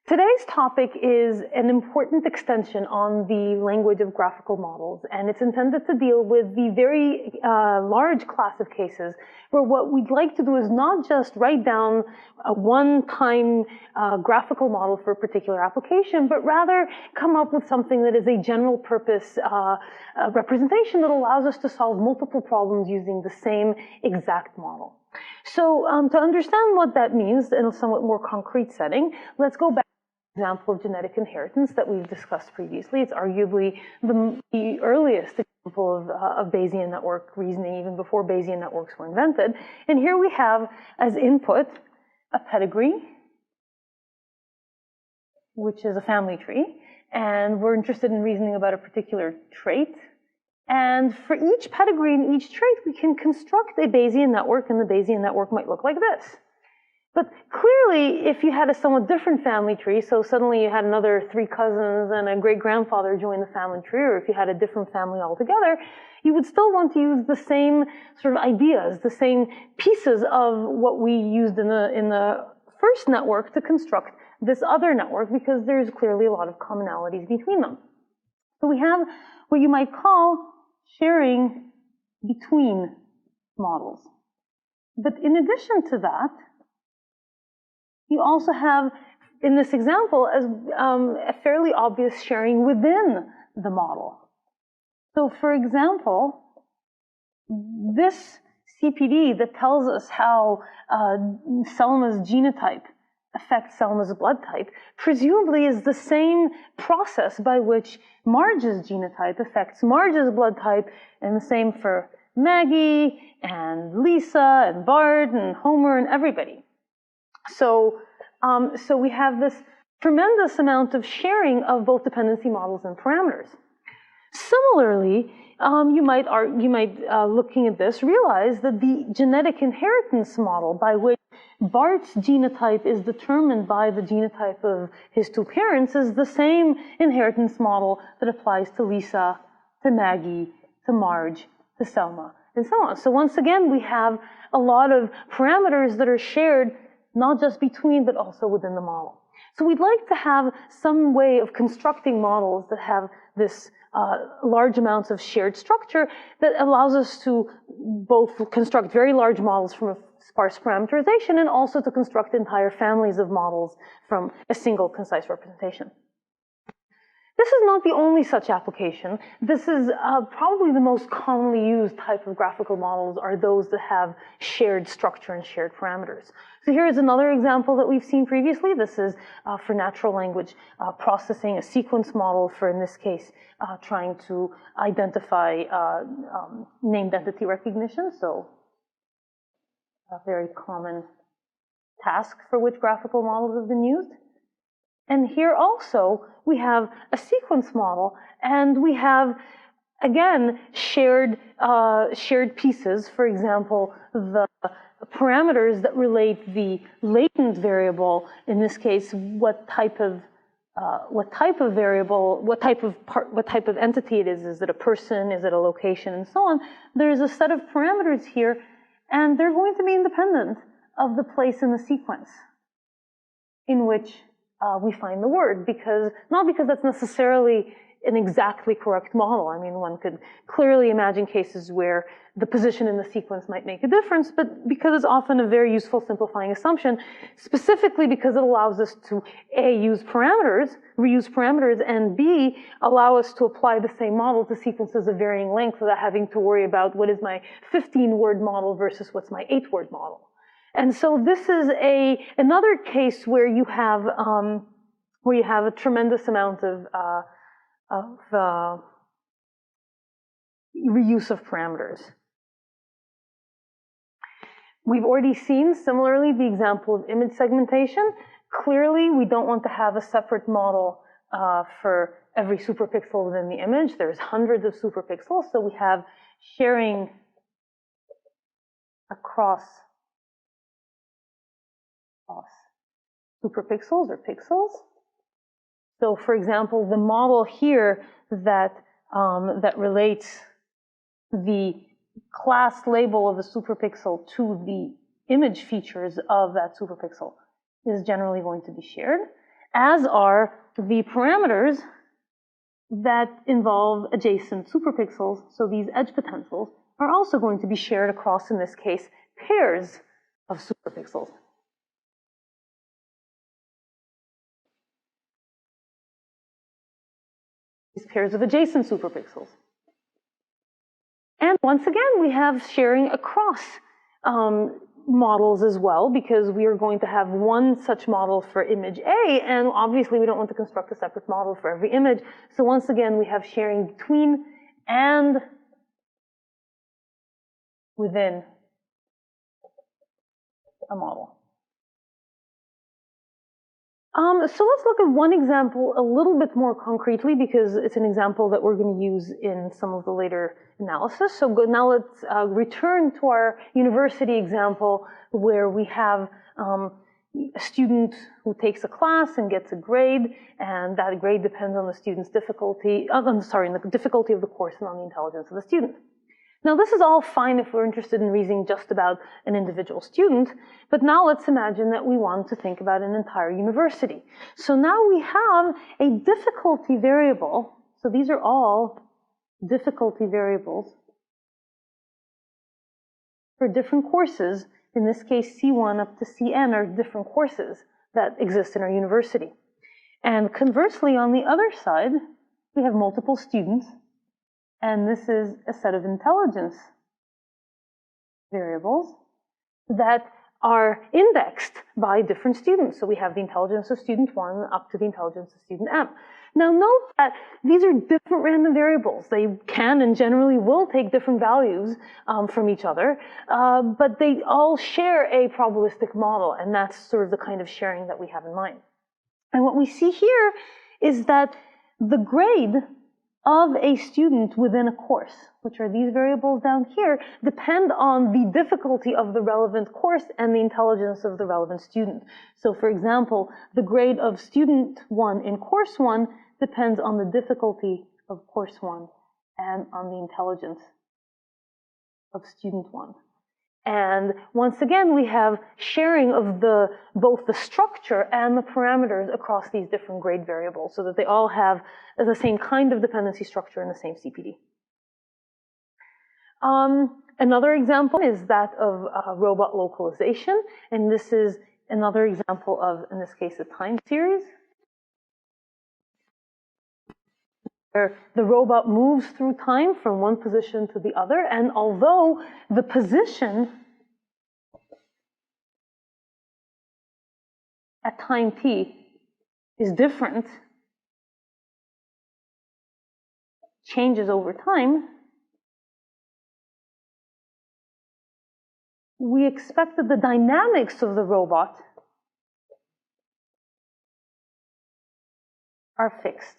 Today's topic is an important extension on the language of graphical models, and it's intended to deal with the very large class of cases where what we'd like to do is not just write down a one-time graphical model for a particular application, but rather come up with something that is a general purpose representation that allows us to solve multiple problems using the same exact model. So to understand what that means in a somewhat more concrete setting, let's go back example of genetic inheritance that we've discussed previously. It's arguably the earliest example of Bayesian network reasoning, even before Bayesian networks were invented. And here we have as input a pedigree, which is a family tree. And we're interested in reasoning about a particular trait. And for each pedigree and each trait, we can construct a Bayesian network, and the Bayesian network might look like this. But clearly, if you had a somewhat different family tree, so suddenly you had another 3 cousins and a great-grandfather join the family tree, or if you had a different family altogether, you would still want to use the same sort of ideas, the same pieces of what we used in the first network to construct this other network, because there's clearly a lot of commonalities between them. So we have what you might call sharing between models. But in addition to that, you also have, in this example, a fairly obvious sharing within the model. So for example, this CPD that tells us how Selma's genotype affects Selma's blood type presumably is the same process by which Marge's genotype affects Marge's blood type, and the same for Maggie and Lisa and Bart and Homer and everybody. So we have this tremendous amount of sharing of both dependency models and parameters. Similarly, you might looking at this, realize that the genetic inheritance model by which Bart's genotype is determined by the genotype of his 2 parents is the same inheritance model that applies to Lisa, to Maggie, to Marge, to Selma, and so on. So once again, we have a lot of parameters that are shared not just between, but also within the model. So we'd like to have some way of constructing models that have this large amounts of shared structure that allows us to both construct very large models from a sparse parameterization and also to construct entire families of models from a single concise representation. This is not the only such application. This is probably the most commonly used type of graphical models are those that have shared structure and shared parameters. So here is another example that we've seen previously. This is for natural language processing, a sequence model for, in this case, trying to identify named entity recognition. So a very common task for which graphical models have been used. And here also, we have a sequence model, and we have, again, shared pieces. For example, the parameters that relate the latent variable, in this case, what type of variable, what type of entity it is. Is it a person? Is it a location? And so on. There's a set of parameters here, and they're going to be independent of the place in the sequence in which we find the word, not because that's necessarily an exactly correct model. I mean, one could clearly imagine cases where the position in the sequence might make a difference, but because it's often a very useful simplifying assumption, specifically because it allows us to A, use parameters, reuse parameters, and B, allow us to apply the same model to sequences of varying length without having to worry about what is my 15-word model versus what's my 8-word model. And so this is another case where you have a tremendous amount of reuse of parameters. We've already seen, similarly, the example of image segmentation. Clearly, we don't want to have a separate model for every superpixel within the image. There's hundreds of superpixels, so we have sharing across superpixels or pixels. So, for example, the model here that relates the class label of a superpixel to the image features of that superpixel is generally going to be shared. as are the parameters that involve adjacent superpixels. So these edge potentials are also going to be shared across, in this case, pairs of superpixels. These pairs of adjacent superpixels. And once again, we have sharing across models as well, because we are going to have one such model for image A, and obviously we don't want to construct a separate model for every image. So once again, we have sharing between and within a model. So let's look at one example a little bit more concretely, because it's an example that we're going to use in some of the later analysis. So now let's return to our university example, where we have a student who takes a class and gets a grade, and that grade depends on the student's difficulty, the difficulty of the course and on the intelligence of the student. Now, this is all fine if we're interested in reasoning just about an individual student, but now let's imagine that we want to think about an entire university. So now we have a difficulty variable. So these are all difficulty variables for different courses. In this case, C1 up to Cn are different courses that exist in our university. And conversely, on the other side, we have multiple students. And this is a set of intelligence variables that are indexed by different students. So we have the intelligence of student 1 up to the intelligence of student M. Now note that these are different random variables. They can and generally will take different values from each other, but they all share a probabilistic model, and that's sort of the kind of sharing that we have in mind. And what we see here is that the grade of a student within a course, which are these variables down here, depend on the difficulty of the relevant course and the intelligence of the relevant student. So for example, the grade of student 1 in course 1 depends on the difficulty of course 1 and on the intelligence of student 1. And once again, we have sharing of both the structure and the parameters across these different grade variables, so that they all have the same kind of dependency structure and the same CPD. Another example is that of robot localization, and this is another example of, in this case, a time series, where the robot moves through time from one position to the other, and although the position at time t is different, changes over time, we expect that the dynamics of the robot are fixed.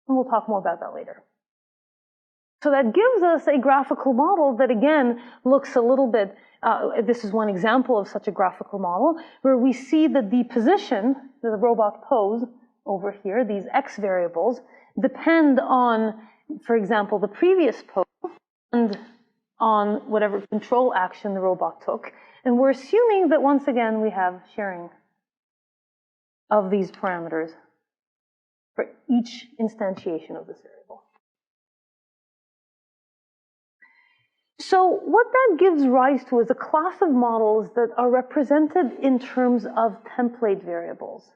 And we'll talk more about that later. So that gives us a graphical model that, again, looks a little bit, this is one example of such a graphical model, where we see that the position, the robot pose over here, these x variables, depend on, for example, the previous pose and on whatever control action the robot took. And we're assuming that, once again, we have sharing of these parameters for each instantiation of this variable. So what that gives rise to is a class of models that are represented in terms of template variables,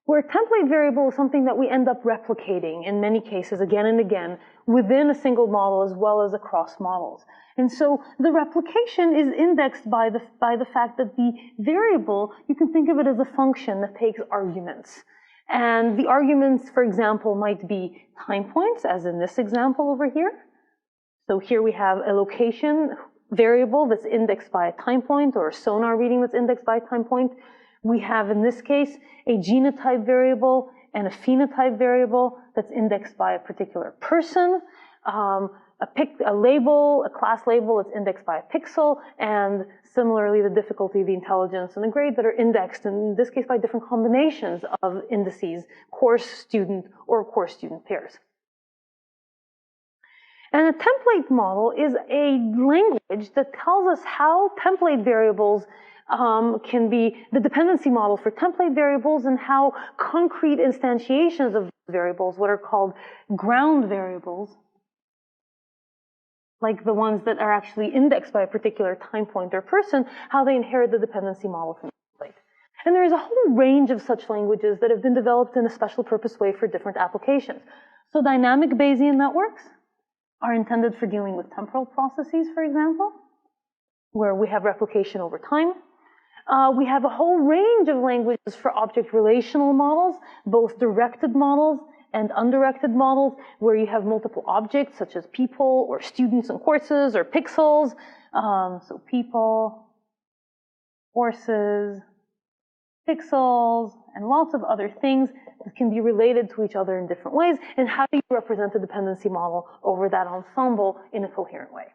where a template variable is something that we end up replicating in many cases again and again within a single model as well as across models. And so the replication is indexed by the fact that the variable, you can think of it as a function that takes arguments. And the arguments, for example, might be time points, as in this example over here. So here we have a location variable that's indexed by a time point, or a sonar reading that's indexed by a time point. We have, in this case, a genotype variable and a phenotype variable that's indexed by a particular person, a label, a class label that's indexed by a pixel, and similarly the difficulty, the intelligence, and the grade that are indexed, in this case, by different combinations of indices, course-student or course-student pairs. And a template model is a language that tells us how template variables can be the dependency model for template variables and how concrete instantiations of variables, what are called ground variables, like the ones that are actually indexed by a particular time point or person, how they inherit the dependency model from the template. And there is a whole range of such languages that have been developed in a special purpose way for different applications. So dynamic Bayesian networks are intended for dealing with temporal processes, for example, where we have replication over time. We have a whole range of languages for object relational models, both directed models and undirected models, where you have multiple objects such as people or students and courses or pixels. So people, courses, pixels, and lots of other things that can be related to each other in different ways. And how do you represent the dependency model over that ensemble in a coherent way?